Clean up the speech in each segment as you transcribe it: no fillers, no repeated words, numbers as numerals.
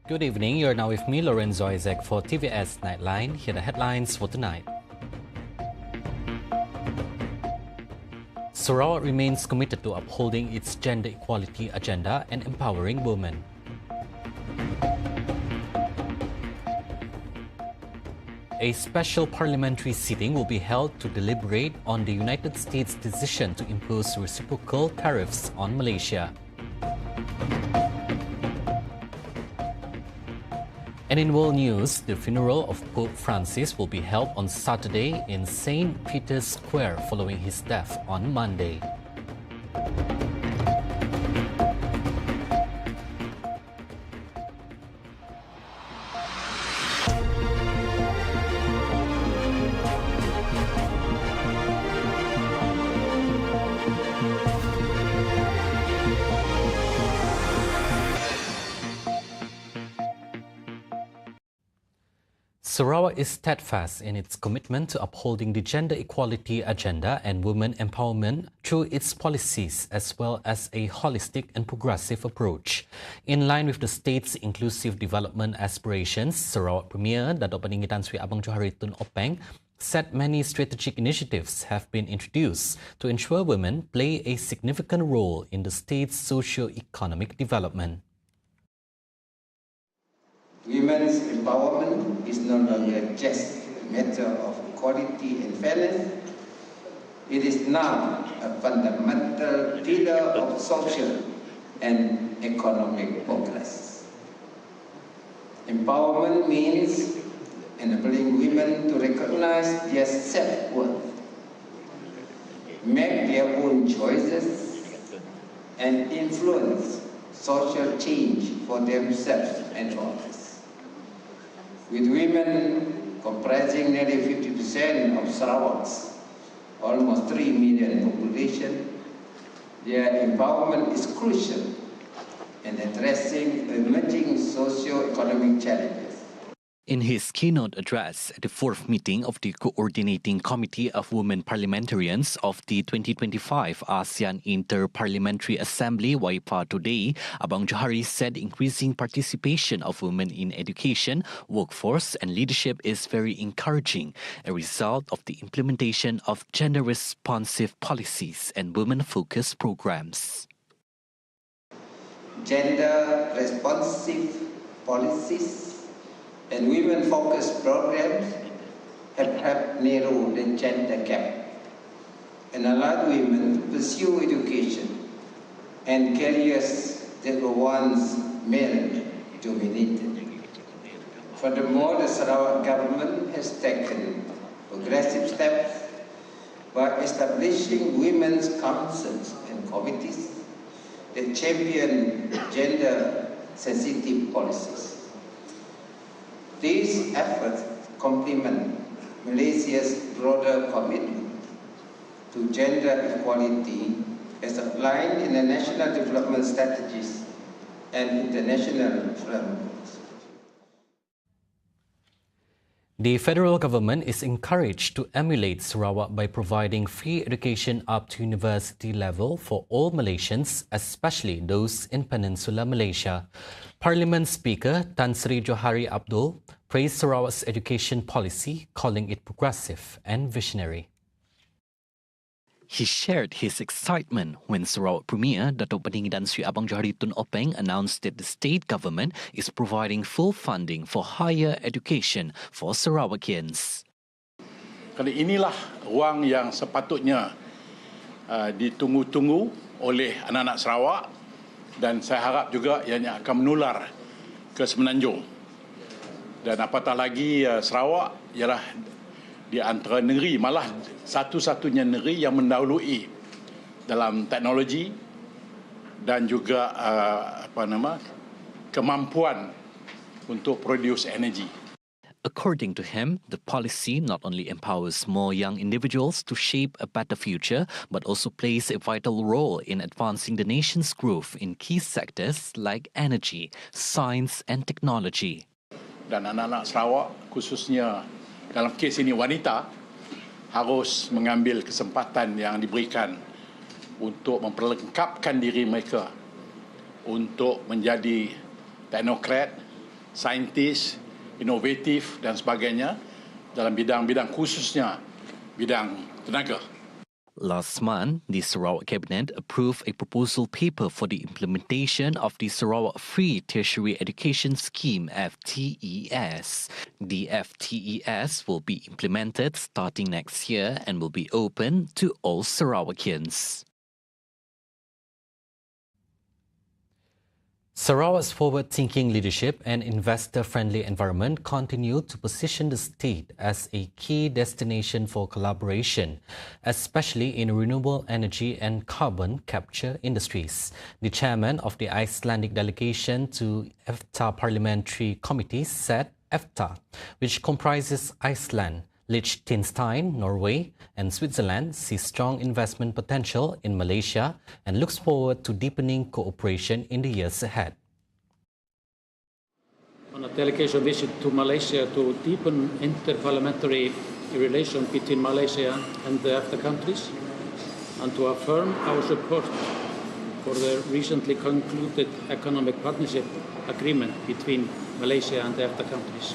Good evening, you're now with me, Lorenzo Isaac, for TVS Nightline. Here are the headlines for tonight. Sarawak remains committed to upholding its gender equality agenda and empowering women. A special parliamentary sitting will be held to deliberate on the United States' decision to impose reciprocal tariffs on Malaysia. And in world news, the funeral of Pope Francis will be held on Saturday in St. Peter's Square following his death on Monday. Sarawak is steadfast in its commitment to upholding the gender equality agenda and women empowerment through its policies, as well as a holistic and progressive approach. In line with the state's inclusive development aspirations, Sarawak Premier Datuk Patinggi Tan Sri Abang Johari Tun Openg said many strategic initiatives have been introduced to ensure women play a significant role in the state's socio-economic development. Women's empowerment is no longer just a matter of equality and fairness. It is now a fundamental pillar of social and economic progress. Empowerment means enabling women to recognize their self-worth, make their own choices, and influence social change for themselves and others. With women comprising nearly 50% of Sarawak's almost 3 million population, their empowerment is crucial in addressing emerging socio-economic challenges. In his keynote address at the fourth meeting of the Coordinating Committee of Women Parliamentarians of the 2025 ASEAN Inter-Parliamentary Assembly (WIPA) today, Abang Johari said increasing participation of women in education, workforce and leadership is very encouraging, a result of the implementation of gender-responsive policies and women-focused programs. Gender-responsive policies and women-focused programs have helped narrow the gender gap and allowed women to pursue education and careers that were once male-dominated. Furthermore, the Sarawak government has taken progressive steps by establishing women's councils and committees that champion gender-sensitive policies. These efforts complement Malaysia's broader commitment to gender equality as outlined in the national development strategies and international frameworks. The federal government is encouraged to emulate Sarawak by providing free education up to university level for all Malaysians, especially those in Peninsular Malaysia. Parliament Speaker Tan Sri Johari Abdul praised Sarawak's education policy, calling it progressive and visionary. He shared his excitement when Sarawak Premier Datuk Patinggi Tan Sri Abang Johari Tun Openg announced that the state government is providing full funding for higher education for Sarawakians. Kerana inilah ruang yang sepatutnya ditunggu-tunggu oleh anak-anak Sarawak, dan saya harap juga ianya akan menular ke Semenanjung. Dan apatah lagi Sarawak ialah di antara negeri, malah satu-satunya negeri yang mendahului dalam teknologi dan juga kemampuan untuk produce energy. According to him, the policy not only empowers more young individuals to shape a better future, but also plays a vital role in advancing the nation's growth in key sectors like energy, science and technology. Dan anak-anak Sarawak, khususnya dalam kes ini wanita, harus mengambil kesempatan yang diberikan untuk memperlengkapkan diri mereka untuk menjadi teknokrat saintis, inovatif dan sebagainya dalam bidang-bidang khususnya bidang tenaga. Last month, the Sarawak Cabinet approved a proposal paper for the implementation of the Sarawak Free Tertiary Education Scheme (FTES). The FTES will be implemented starting next year and will be open to all Sarawakians. Sarawak's forward-thinking leadership and investor-friendly environment continue to position the state as a key destination for collaboration, especially in renewable energy and carbon capture industries. The chairman of the Icelandic delegation to EFTA Parliamentary Committee said EFTA, which comprises Iceland, Liechtenstein, Norway, and Switzerland, sees strong investment potential in Malaysia and looks forward to deepening cooperation in the years ahead. On a delegation visit to Malaysia to deepen interparliamentary relations between Malaysia and the EFTA countries and to affirm our support for the recently concluded economic partnership agreement between Malaysia and the EFTA countries.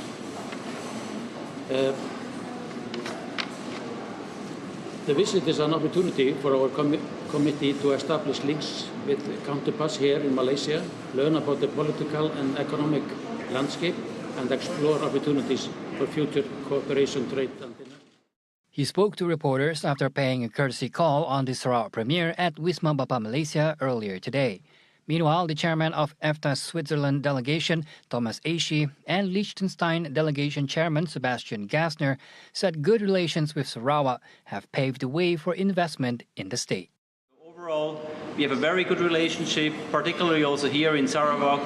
The visit is an opportunity for our committee to establish links with counterparts here in Malaysia, learn about the political and economic landscape, and explore opportunities for future cooperation, trade and He spoke to reporters after paying a courtesy call on the Sarawak Premier at Wisma Bapa Malaysia earlier today. Meanwhile, the chairman of EFTA Switzerland delegation, Thomas Aishi, and Liechtenstein delegation chairman, Sebastian Gassner, said good relations with Sarawak have paved the way for investment in the state. Overall, we have a very good relationship, particularly also here in Sarawak.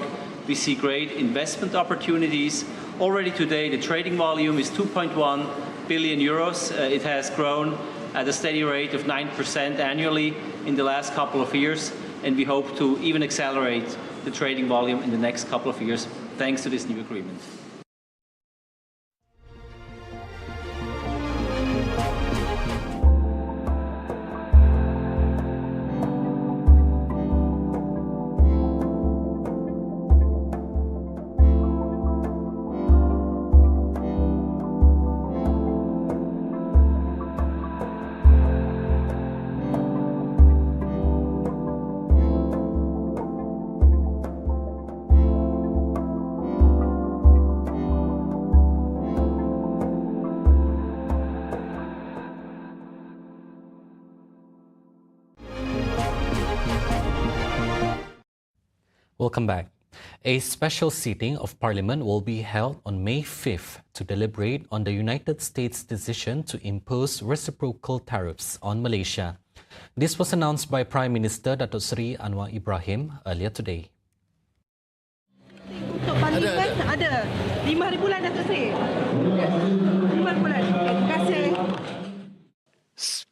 We see great investment opportunities. Already today, the trading volume is 2.1 billion euros. It has grown at a steady rate of 9% annually in the last couple of years. And we hope to even accelerate the trading volume in the next couple of years, thanks to this new agreement. Welcome back. A special sitting of Parliament will be held on May 5th to deliberate on the United States' decision to impose reciprocal tariffs on Malaysia. This was announced by Prime Minister Datuk Seri Anwar Ibrahim earlier today. Untuk Parlimen ada 5 bulan Datuk Seri. 5 bulan. Terima kasih.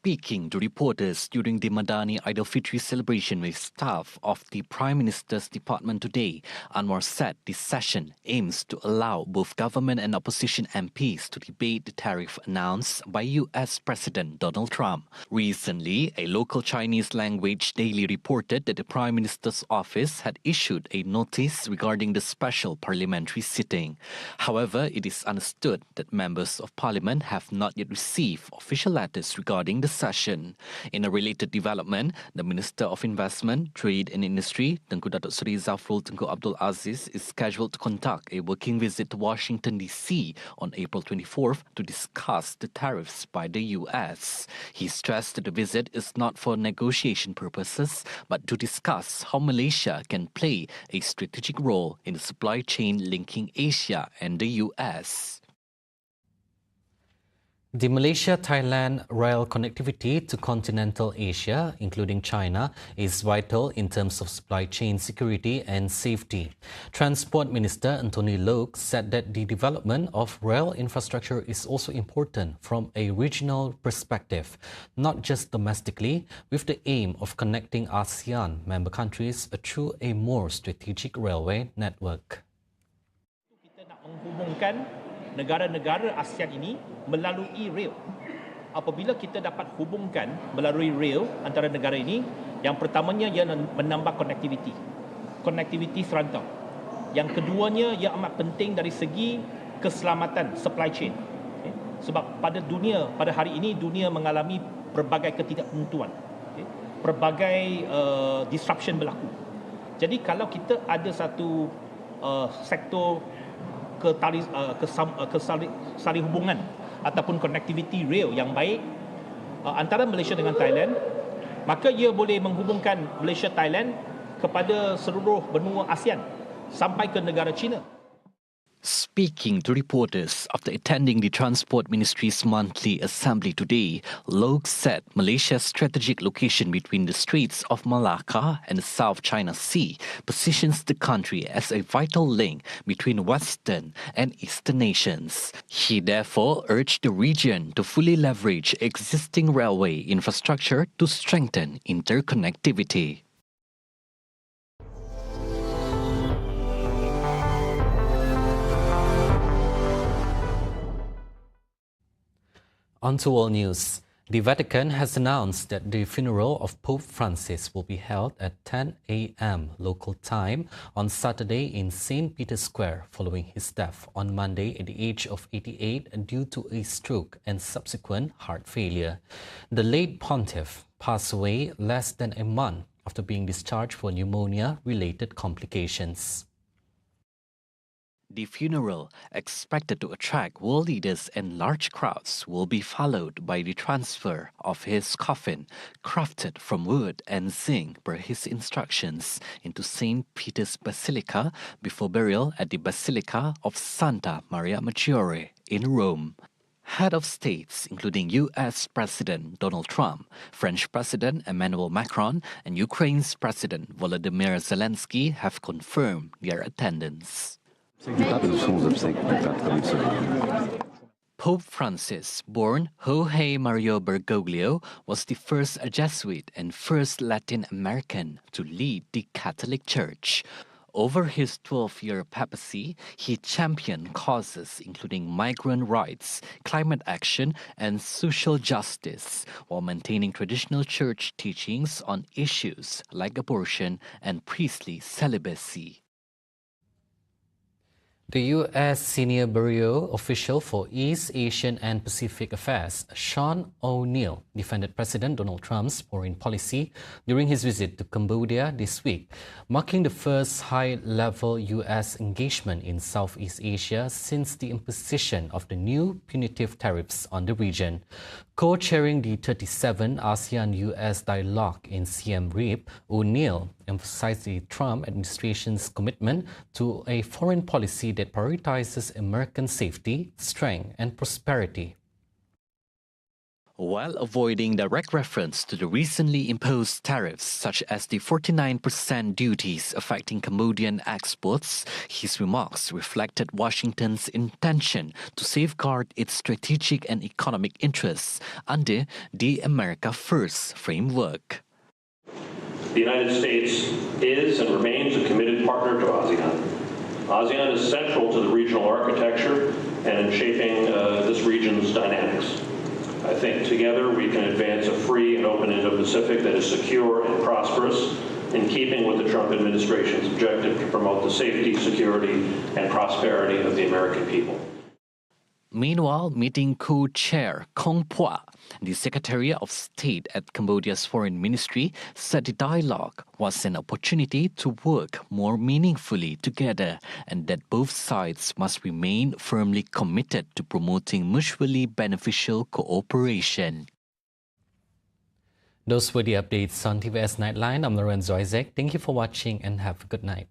Speaking to reporters during the Madani Aidilfitri celebration with staff of the Prime Minister's department today, Anwar said this session aims to allow both government and opposition MPs to debate the tariff announced by US President Donald Trump. Recently, a local Chinese language daily reported that the Prime Minister's office had issued a notice regarding the special parliamentary sitting. However, it is understood that members of Parliament have not yet received official letters regarding the session. In a related development, the Minister of Investment, Trade and Industry, Tengku Datuk Seri Zafrul Tengku Abdul Aziz, is scheduled to conduct a working visit to Washington, D.C. on April 24th to discuss the tariffs by the U.S. He stressed that the visit is not for negotiation purposes, but to discuss how Malaysia can play a strategic role in the supply chain linking Asia and the U.S. The Malaysia-Thailand rail connectivity to continental Asia, including China, is vital in terms of supply chain security and safety. Transport Minister Anthony Loke said that the development of rail infrastructure is also important from a regional perspective, not just domestically, with the aim of connecting ASEAN member countries through a more strategic railway network. Kita nak menghubungkan negara-negara ASEAN ini melalui rail. Apabila kita dapat hubungkan melalui rail antara negara ini, yang pertamanya ia menambah konektiviti serantau. Yang keduanya, ia amat penting dari segi keselamatan supply chain. Sebab pada hari ini dunia mengalami berbagai ketidaktentuan. Berbagai disruption berlaku. Jadi kalau kita ada satu sektor kesaling hubungan ataupun connectivity rail yang baik antara Malaysia dengan Thailand, maka ia boleh menghubungkan Malaysia-Thailand kepada seluruh benua ASEAN sampai ke negara China. Speaking to reporters after attending the Transport Ministry's monthly assembly today, Loke said Malaysia's strategic location between the Straits of Malacca and the South China Sea positions the country as a vital link between Western and Eastern nations. He therefore urged the region to fully leverage existing railway infrastructure to strengthen interconnectivity. On to all news. The Vatican has announced that the funeral of Pope Francis will be held at 10 a.m. local time on Saturday in St. Peter's Square following his death on Monday at the age of 88 due to a stroke and subsequent heart failure. The late pontiff passed away less than a month after being discharged for pneumonia-related complications. The funeral, expected to attract world leaders and large crowds, will be followed by the transfer of his coffin, crafted from wood and zinc per his instructions, into St. Peter's Basilica before burial at the Basilica of Santa Maria Maggiore in Rome. Head of states, including U.S. President Donald Trump, French President Emmanuel Macron, and Ukraine's President Volodymyr Zelensky have confirmed their attendance. Pope Francis, born Jorge Mario Bergoglio, was the first Jesuit and first Latin American to lead the Catholic Church. Over his 12-year papacy, he championed causes including migrant rights, climate action, and social justice, while maintaining traditional church teachings on issues like abortion and priestly celibacy. The U.S. Senior Bureau official for East Asian and Pacific Affairs, Sean O'Neill, defended President Donald Trump's foreign policy during his visit to Cambodia this week, marking the first high-level U.S. engagement in Southeast Asia since the imposition of the new punitive tariffs on the region. Co-chairing the 37th ASEAN-U.S. dialogue in Siem Reap, O'Neill emphasized the Trump administration's commitment to a foreign policy that prioritizes American safety, strength, and prosperity. While avoiding direct reference to the recently imposed tariffs, such as the 49% duties affecting Cambodian exports, his remarks reflected Washington's intention to safeguard its strategic and economic interests under the America First framework. The United States is and remains a committed partner to ASEAN. ASEAN is central to the regional architecture and in shaping this region's dynamics. I think together we can advance a free and open Indo-Pacific that is secure and prosperous, in keeping with the Trump administration's objective to promote the safety, security, and prosperity of the American people. Meanwhile, meeting co-chair Kong Phua, the Secretary of State at Cambodia's Foreign Ministry, said the dialogue was an opportunity to work more meaningfully together and that both sides must remain firmly committed to promoting mutually beneficial cooperation. Those were the updates on TVS Nightline. I'm Lorenzo Isaac. Thank you for watching and have a good night.